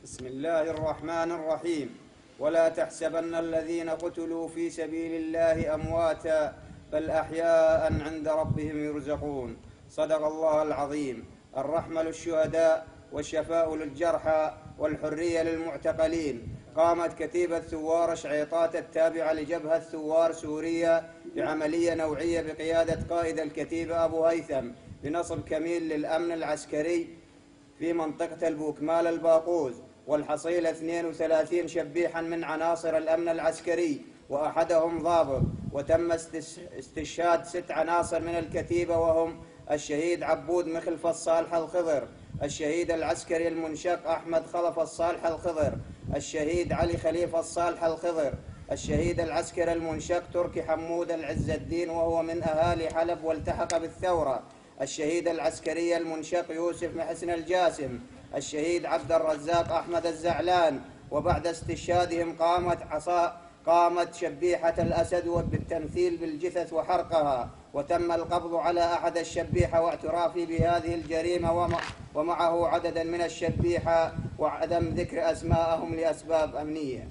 بسم الله الرحمن الرحيم. ولا تحسبن الذين قتلوا في سبيل الله أمواتا بل أحياء عند ربهم يرزقون. صدق الله العظيم. الرحمة للشهداء والشفاء للجرحى والحرية للمعتقلين. قامت كتيبة ثوار شعيطات التابعة لجبهة ثوار سوريا بعملية نوعية بقيادة قائد الكتيبة أبو هيثم بنصب كمين للأمن العسكري في منطقة البوكمال الباقوز، والحصيلة 32 شبيحا من عناصر الأمن العسكري وأحدهم ضابط. وتم استشهاد 6 عناصر من الكتيبة وهم الشهيد عبود مخلف الصالح الخضر، الشهيد العسكري المنشق أحمد خلف الصالح الخضر، الشهيد علي خليفة الصالح الخضر، الشهيد العسكري المنشق تركي حمود العز الدين وهو من أهالي حلب والتحق بالثورة، الشهيد العسكري المنشق يوسف محسن الجاسم، الشهيد عبد الرزاق أحمد الزعلان. وبعد استشهادهم قامت شبيحة الأسد بالتمثيل بالجثث وحرقها، وتم القبض على أحد الشبيحة واعترافه بهذه الجريمة ومعه عددا من الشبيحة وعدم ذكر أسماءهم لأسباب أمنية.